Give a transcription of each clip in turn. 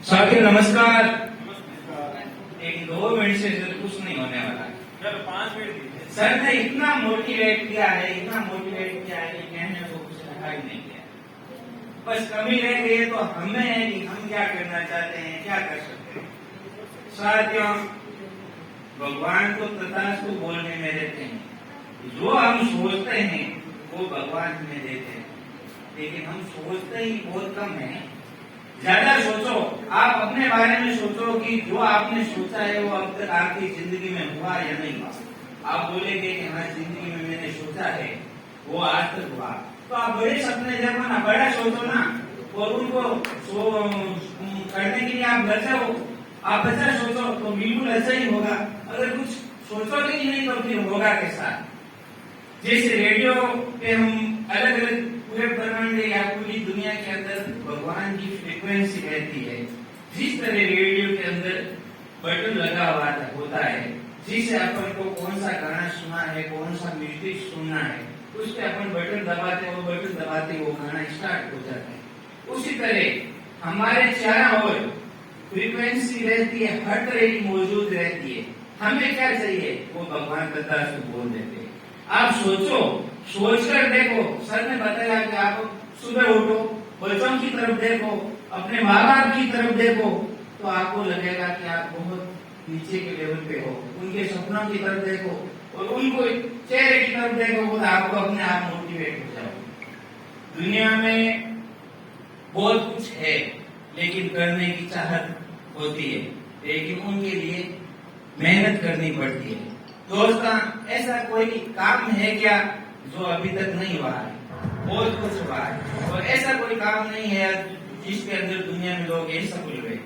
साथियों नमस्कार। एक 2 मिनट से कुछ नहीं होने वाला। चलो 5 मिनट सर ने इतना मोटिवेट किया है कि कहने को कुछ रखा ही नहीं किया। बस कमी रह गई है तो हमें है कि हम क्या करना चाहते हैं, क्या कर सकते हैं। साथियों भगवान तो तथास्तु बोलने में रहते हैं, जो हम सोचते हैं वो भगवान हमें देते हैं, लेकिन हम सोचते ही बहुत कम है। ज्यादा सोचो, आप अपने बारे में सोचो कि जो आपने सोचा है वो अब तक आपकी जिंदगी में हुआ या नहीं हुआ। आप बोलेंगे कि हाँ जिंदगी में मैंने सोचा है वो आज तक हुआ, तो आप बड़े सपने देखो ना, बड़ा सोचो ना, और उनको करने के लिए आप बचे हो। आप अच्छा सोचो तो बिल्कुल अच्छा ही होगा। अगर कुछ सोचोगे ही नहीं तो फिर होगा कैसा। जैसे रेडियो पे हम अलग अलग पूरे ब्रह्मांड या पूरी दुनिया के अंदर भगवान की फ्रीक्वेंसी रहती है, जिस तरह रेडियो के अंदर बटन लगा हुआ होता है, जिससे अपन को कौन सा गाना सुना है, कौन सा म्यूजिक सुनना है, उस पर अपन बटन दबाते वो गाना स्टार्ट हो जाता है। उसी तरह हमारे चारों ओर फ्रीक्वेंसी रहती है, हर तरह की मौजूद रहती है। हमें क्या चाहिए वो भगवान तथा से बोल देते हैं। आप सोचो, सोचकर देखो। सर ने बताया कि आप सुबह उठो, बच्चों की तरफ देखो, अपने माँ बाप की तरफ देखो, तो आपको लगेगा कि आप बहुत नीचे के लेवल पे हो। उनके सपनों की तरफ देखो और उनको चेहरे की तरफ देखो, तो आपको अपने आप मोटिवेट हो जाओ। दुनिया में बहुत कुछ है, लेकिन करने की चाहत होती है, लेकिन उनके लिए मेहनत करनी पड़ती है। दोस्तों ऐसा कोई काम है क्या जो अभी तक नहीं हुआ है? बहुत कुछ हुआ है, और ऐसा कोई काम नहीं है जिसके अंदर दुनिया में लोग असफल हुए।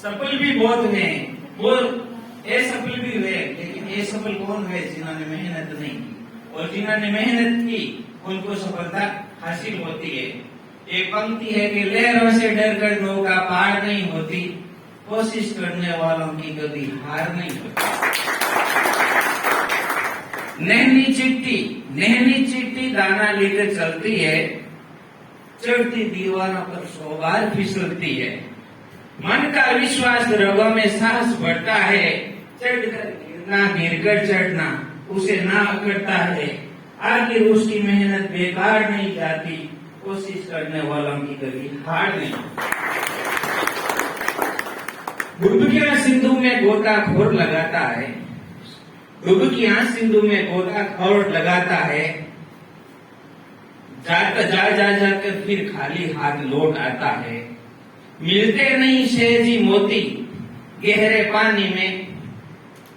सफल भी बहुत हुए हैं, वो असफल भी हुए, लेकिन असफल कौन हुए? जिन्होंने मेहनत नहीं की, और जिन्होंने मेहनत की उनको सफलता हासिल होती है। एक पंक्ति है कि लहरों से डरकर नौका पार नहीं होती, कोशिश करने वालों की कभी हार नहीं होती। नहनी चिट्टी दाना लेकर चलती है, चढ़ती दीवारों पर 100 बार फिसलती है। मन का विश्वास रगों में सांस बढ़ता है, चढ़कर गिरना गिरकर चढ़ना उसे ना अकड़ता है। आखिर उसकी मेहनत बेकार नहीं जाती, कोशिश करने वालों की कभी हार नहीं। डुबकियां सिंधु में गोताखोर लगाता है, डुबकियां सिंधु में गोताखोर लगाता है, जाकर फिर खाली हाथ लौट आता है। मिलते नहीं सहजी मोती गहरे पानी में,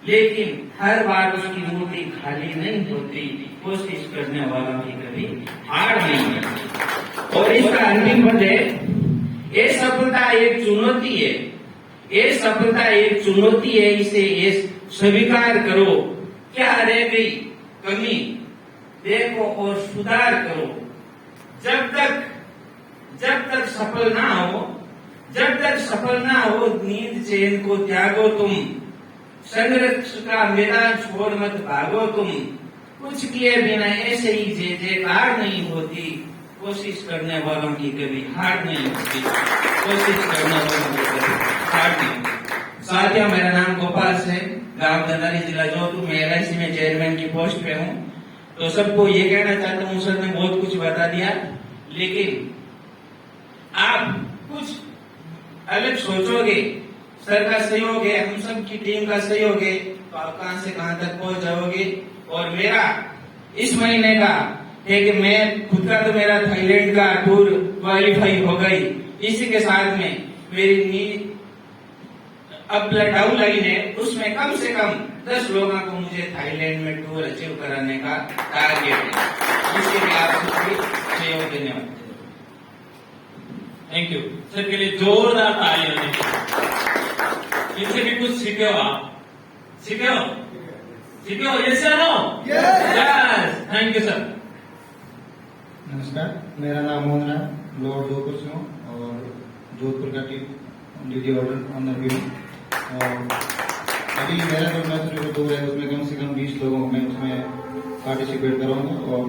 लेकिन हर बार उसकी मोती खाली नहीं होती, कोशिश करने वालों की कभी हार नहीं होती। और इसका अंतिम पद है, ये सफलता एक चुनौती है, ये सफलता एक चुनौती है, इसे स्वीकार करो। क्या रह गई कमी देखो और सुधार करो। जब तक सफल ना हो नींद चैन को त्यागो तुम, संघर्ष का मैदान छोड़ मत भागो तुम। कुछ किए बिना ऐसे ही जयकार नहीं होती, कोशिश करने वालों की कभी हार नहीं होती, कोशिश करने वालों की कभी हार नहीं होती। साथियों मेरा नाम गोपाल है, गांव दंदारी, जिला जोधपुर में LIC में चेयरमैन की पोस्ट पे हूँ। तो सबको ये कहना चाहता हूँ, सर ने बहुत कुछ बता दिया, लेकिन आप कुछ अलग सोचोगे, सर का सहयोग है, हम सब की टीम का सहयोग है, तो आप कहां से कहां तक पहुंच जाओगे। और मेरा इस महीने का है कि मैं खुद का तो मेरा थाईलैंड का टूर क्वालिफाई हो गई, इसी के साथ में मेरी नीड अब डाउन लाइन है, उसमें कम से कम 10 लोगों को मुझे थाईलैंड में टूर अचीव कराने का टारगेट है। इसके लिए आप सबकी सहयोग देने वाले। थैंक यू सर के लिए जोरदार तालियां। इनसे भी कुछ सीखे हो आप? सीखे हो? यस या no? Yes. Thank you sir. नमस्कार, मेरा नाम मोहन है, लोअर जोधपुर से हूँ और जोधपुर का टीम DD ऑर्डर ऑनर भी हूँ। और अभी मेरा जो मैच दौर है उसमें कम से कम 20 लोगों को मैं उसमें पार्टिसिपेट कराऊंगा और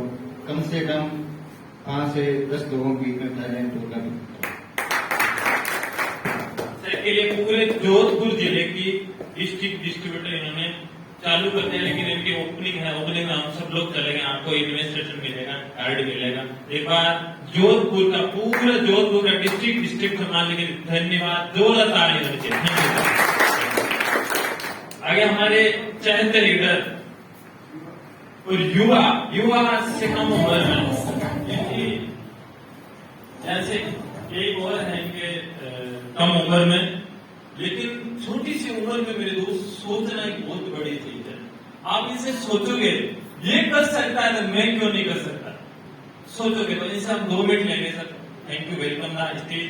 कम से कम 5 से 10 लोगों की मैं थाईलैंड टूर का के लिए पूरे जोधपुर जिले की डिस्ट्रिक्ट डिस्ट्रीब्यूटर इन्होंने चालू करते हैं, लेकिन इनकी ओपनिंग है। ओपनिंग में हम सब लोग चलेंगे, आपको इन्वेस्टेशन मिलेगा, कार्ड मिलेगा। एक बार जोधपुर का पूरा जोधपुर का डिस्ट्रिक्ट संभालने के लिए धन्यवाद, जोरदार ताली होनी चाहिए। आगे हमारे चहते लीडर और युवा से कम उम्र में, जैसे एक और है इनके कम उम्र में, लेकिन छोटी सी उम्र में मेरे दोस्त सोचना एक बहुत बड़ी चीज है। आप इसे सोचोगे ये कर सकता है तो मैं क्यों नहीं कर सकता, सोचोगे तो इसे हम 2 मिनट लेंगे sir. Thank you, welcome the stage.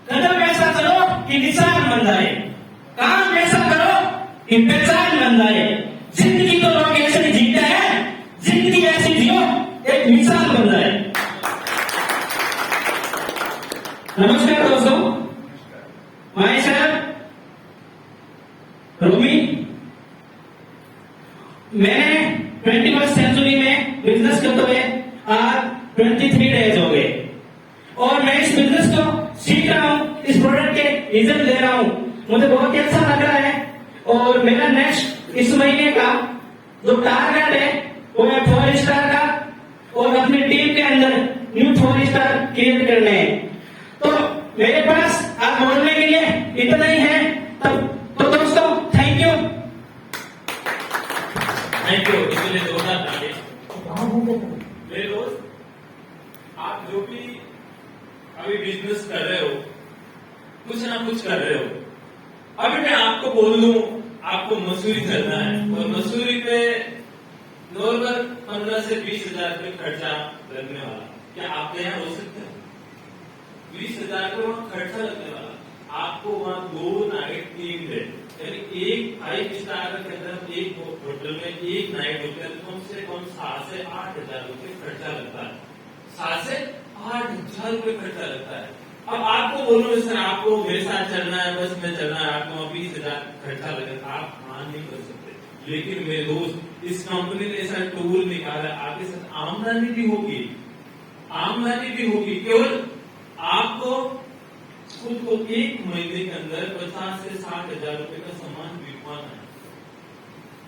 कदम ऐसा करो कि निशान बन जाए, काम ऐसा करो कि पहचान बन जाए। जिंदगी तो लोग ऐसे नहीं जीते हैं, जिंदगी ऐसी जियो एक मिसाल बन जाए। नमस्कार दोस्तों, माई सर रोमी। मैंने 21st सेंचुरी में बिजनेस करते हुए आज 23 डेज हो गए और मैं इस बिजनेस को सीख रहा हूँ, इस प्रोडक्ट के रिजल्ट ले रहा हूँ। मुझे बहुत ही अच्छा लग रहा है और मेरा नेक्स्ट इस महीने का जो टारगेट है वो है 4 स्टार का और अपनी टीम के अंदर न्यू 4 स्टार क्रिएट करने हैं। तो मेरे पास आप बोलने के लिए इतना ही है। तो दोस्तों थैंक यू। इसलिए जोरदार ताली। मेरे दोस्त, आप जो भी अभी बिजनेस कर रहे हो, कुछ ना कुछ कर रहे हो। अभी मैं आपको बोल दूं, आपको मसूरी चलना है और मसूरी पे नॉर्मल 15 से 20 हजार रुपये खर्चा लगने वाला। क्या आप यहाँ हो सकते हैं? 20 हजार रुपये वहाँ खर्चा लगने वाला। आपको वहाँ 2 नाइट 3 डे, यानी एक 5 स्टार के अंदर एक होटल में एक नाइट होटल में कम से कम 7 से 8 हजार रुपये खर्चा लगता है। 7 से 8 हजार रुपये खर्चा लगता है। अब आपको बोलो सर आपको मेरे साथ चलना है, बस में चलना है, आपको 20 हजार खर्चा लगेगा, आप मान नहीं कर सकते। लेकिन मेरे दोस्त, इस कंपनी ने ऐसा टूल निकाला, आपके साथ आमदनी भी होगी, आमदनी भी होगी। केवल आपको खुद को 1 महीने के अंदर 50 से 60 हजार रुपए का सामान बिकवाना है,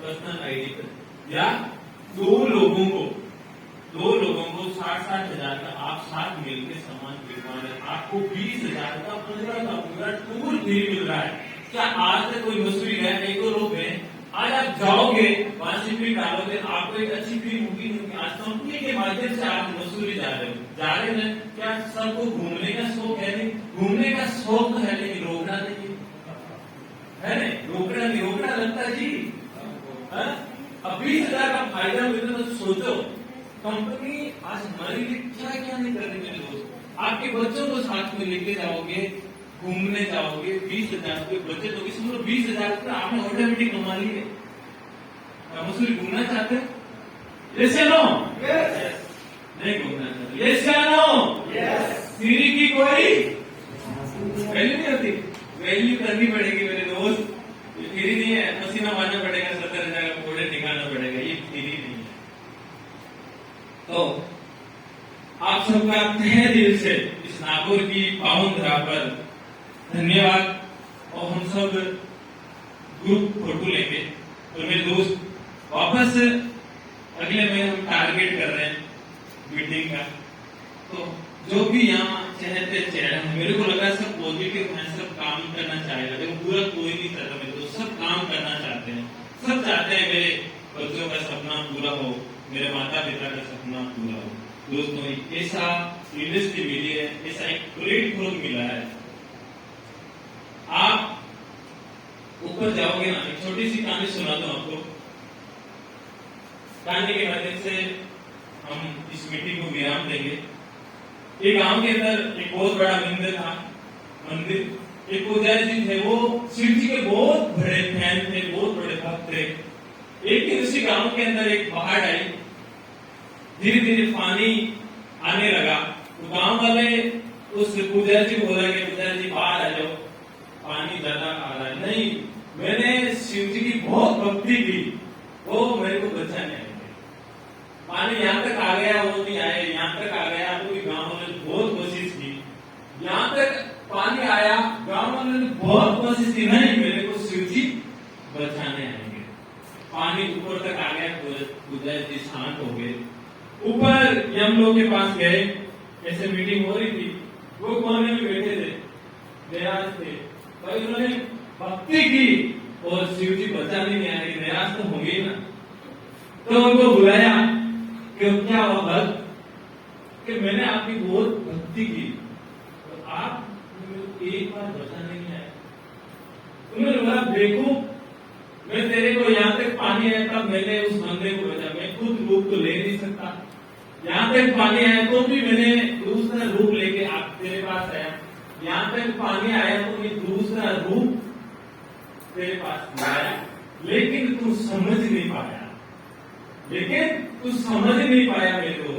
पर्सनल आईडी पर, या 2 लोगों को 60-60 हजार का आप साथ मिलकर सामान बिकवाना है। आपको 20 हजार का 15 का पूरा टूर भी मिल रहा है। क्या आज तक कोई मसूरी गया? 1-2 लोग हैं। आज आप जाओगे, वहां से भी डालोगे, आपको एक अच्छी फील होगी। आज कंपनी के माध्यम से आप मसूरी जा रहे हैं। क्या सबको घूमने का शौक है? नहीं, घूमने का शौक है, लेकिन रोकना नहीं है, नहीं रोकना लगता है जी। अब 20 हजार का फायदा मिले तो सोचो, कंपनी आज हमारे लिए क्या क्या नहीं कर रही। मेरे दोस्त, आपके बच्चों को साथ में लेके जाओगे, घूमने जाओगे, 20 हजार रुपये बचत होगी। समझो 20 हजार रुपये आपने ऑटोमेटिक कमा लिए। मसूरी घूमना चाहते हैं? यस या नो? नहीं घूमना चाहते? यस या नो? सीरी की कोई वैल्यू नहीं होती, वैल्यू करनी पड़ेगी मेरे दोस्त। ये फ्री नहीं है, पसीना मारना पड़ेगा, 70 हजार का कोड़े निकालना पड़ेगा, ये फ्री नहीं है। तो आप सबका तहे दिल से इस नागौर की पावन धरा पर धन्यवाद। और हम सब ग्रुप फोटो लेंगे। तो मेरे दोस्त, वापस अगले महीने हम टारगेट कर रहे हैं मीटिंग का। तो जो भी यहाँ चहते चेहरे हैं, मेरे को लगा सब पॉजिटिव हैं, सब काम करना चाहेगा। देखो पूरा कोई नहीं चाहता मेरे दोस्त, सब काम करना चाहते हैं। सब चाहते हैं मेरे बच्चों का सपना पूरा हो, मेरे माता पिता का सपना पूरा हो। दोस्तों, ऐसा इंडस्ट्री मिली है, ऐसा एक प्लेटफॉर्म मिला है। आप ऊपर जाओगे ना, एक छोटी सी कहानी सुनाता हूं आपको। कहानी के माध्यम से हम इस मीटिंग को विराम देंगे। एक गांव के अंदर एक बहुत बड़ा मंदिर था। मंदिर एक पुजारी जी थे, वो शिव जी के बहुत बड़े फैन थे, बहुत बड़े भक्त थे। एक दिन उसी गांव के अंदर एक बाढ़ आई, धीरे धीरे पानी आने लगा। तो गांव वाले उस पुजारी जी को बोला कि पुजारी जी बाहर आ जाओ, पानी ज्यादा आ रहा है। नहीं, मैंने शिव जी की बहुत भक्ति की, वो मेरे को बचाने आएंगे। पानी यहाँ तक आ गया, वो नहीं आए, यहाँ तक आ गया, पूरी गाँव ने बहुत कोशिश की, यहाँ तक पानी आया, गाँव वालों ने बहुत कोशिश की, नहीं मेरे को शिव जी बचाने आएंगे। पानी ऊपर तक आ गया, पूजा जी शांत हो गए। ऊपर यम लोग के पास गए, ऐसे मीटिंग हो रही थी, वो कोने में बैठे थे, निराश थे, पर उन्होंने भक्ति की और शिव जी बचाने नहीं आए, निराश तो होंगे ही ना। तो उनको बुलाया कि क्या हुआ भक्त, कि मैंने आपकी बहुत भक्ति की, तो आप एक बार बचाने नहीं आए। उन्होंने बोला देखो, मैं तेरे को यहाँ तक पानी आया तब मैंने उस बंदे को बचा, मैं खुद रूप तो ले नहीं सकता, यहाँ तक पानी आया तो भी मैंने दूसरा रूप लेके आप तेरे पास आया, यहाँ तक पानी आया तो मैं दूसरा रूप तेरे पास लाया, लेकिन तू समझ नहीं पाया, लेकिन तू समझ नहीं पाया मेरे को,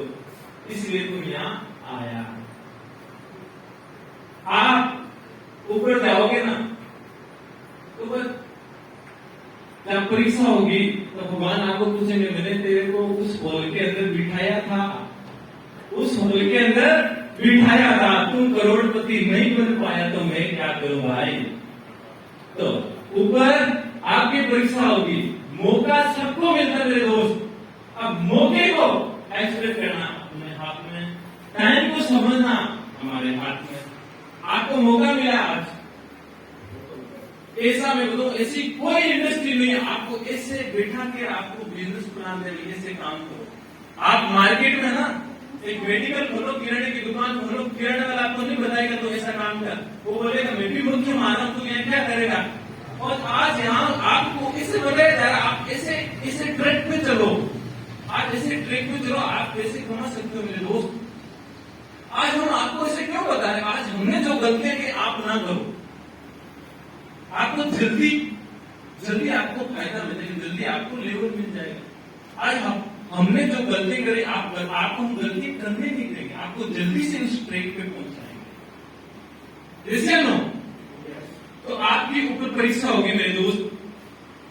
इसलिए तू यहाँ आया। आप ऊपर जाओगे ना तो बस जब परीक्षा होगी तो भगवान आपको पूछेंगे मैंने तेरे को उस हॉल के अंदर बिठाया था, उस हॉल के अंदर बिठाया था, तुम करोड़पति नहीं बन पाया तो मैं क्या करूं भाई। तो ऊपर आपकी परीक्षा होगी, मौका सबको मिलता है मेरे दोस्त, अब मौके को एक्सप्रेस करना अपने हाथ में, टाइम को समझना हमारे हाथ में। आपको मौका मिला आज, ऐसा मैं बताऊं ऐसी कोई इंडस्ट्री नहीं है आपको ऐसे बैठा के आपको बिजनेस प्लान दे, ऐसे काम करो। आप मार्केट में ना एक मेडिकल खोलो, किराने की दुकान खोलो, किराने वाला आपको नहीं बताएगा तो ऐसा काम कर, वो बोलेगा मैं भी मुख्य मारा हूं, तो यहाँ क्या करेगा। और आज यहाँ आपको ऐसे बताया जा रहा, आप ऐसे ट्रैक पे चलो, आज ऐसे ट्रैक पे चलो, आप पैसे कमा सकते हो मेरे दोस्त। आज हम आपको ऐसे क्यों बता रहे, आज हमने जो गलतियां की आप ना करो, आपको जल्दी आपको फायदा मिलेगा, जल्दी आपको लेवल मिल जाएगा। आज हमने जो गलती करी आपको हम गलती करने नहीं देंगे, आपको जल्दी से उस ट्रैक पे पहुंचाएंगे। जैसे नो तो आपकी ऊपर परीक्षा होगी मेरे दोस्त,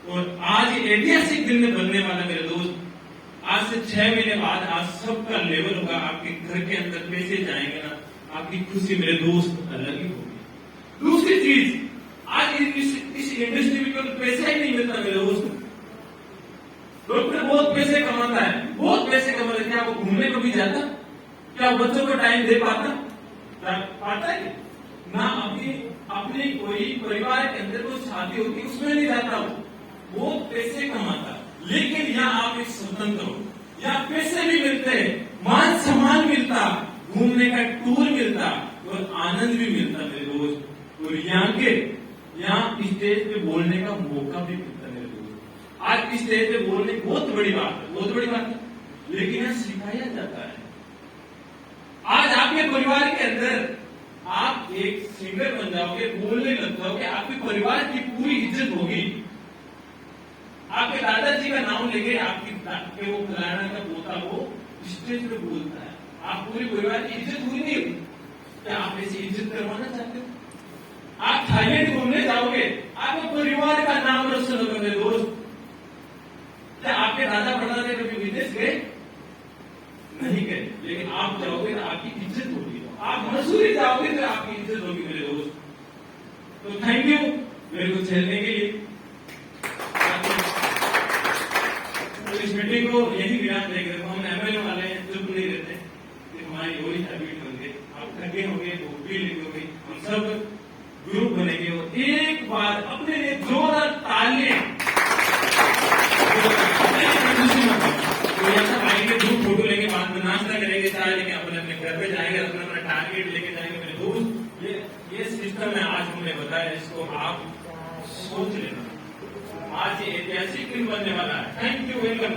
और आज ऐतिहासिक दिन में बनने वाला मेरे दोस्त, आज से 6 महीने बाद आज सबका लेवल होगा, आपके घर के अंदर पैसे जाएंगे ना, आपकी खुशी मेरे दोस्त अलग ही होगी। दूसरी चीज, आज इस इंडस्ट्री में कोई पैसा ही नहीं मिलता मेरे दोस्त। डॉक्टर बहुत पैसे कमाता है, बहुत पैसे कमा रहे, क्या वो घूमने को भी जाता, क्या वो बच्चों को टाइम दे पाता है ना, अपने कोई परिवार के अंदर कोई शादी होती उसमें नहीं जाता, वो बहुत पैसे कमाता। लेकिन यहाँ आप एक स्वतंत्र हो, यहाँ पैसे भी मिलते हैं, मान सम्मान मिलता, घूमने का टूर मिलता और आनंद भी मिलता मेरे दोस्त। और यहाँ स्टेज पे बोलने का मौका भी मिलता है मेरे दोस्त। आज स्टेज पे बोलने बहुत बड़ी बात है, बहुत बड़ी बात है, लेकिन यहाँ सिखाया जाता है। आज आपके परिवार के अंदर आप एक सिंगर बन जाओगे, बोलने लग जाओगे, आपके परिवार की पूरी इज्जत होगी। आपके दादाजी का नाम लेके आपके वो फलाना का पोता वो स्टेज पे बोलता है, आप पूरे परिवार की इज्जत हुई नहीं होगी। क्या आप ऐसी इज्जत करवाना चाहते हो? आप थाईलैंड घूमने जाओगे, आपके परिवार का नाम रोशन होगा मेरे दोस्त। क्या आपके दादा परदादा कभी विदेश गए? नहीं गए, लेकिन आप जाओगे तो आपकी इज्जत होगी। आप मसूरी जाओगे तो आपकी इज्जत होगी मेरे दोस्त। तो थैंक यू मेरे को चलने के लिए। तो इस मीटिंग को यही विराम देकर हम एमएलए वाले चुप नहीं रहते, हमारी वही हैबिट होंगे, आप थके होंगे, भूख भी लिखोगे, हम सब ग्रुप बनेंगे और एक बार अपने लिए जोरदार तालियां आएंगे, ग्रुप फोटो लेके बाद में नाश्ता करेंगे, चाय लेके अपने अपने घर पे जाएंगे, अपना अपना टारगेट लेके जाएंगे मेरे दोस्त। ये सिस्टम है आज हमने बताया, इसको आप सोच लेना। आज ये ऐतिहासिक दिन बनने वाला है। Thank you, welcome.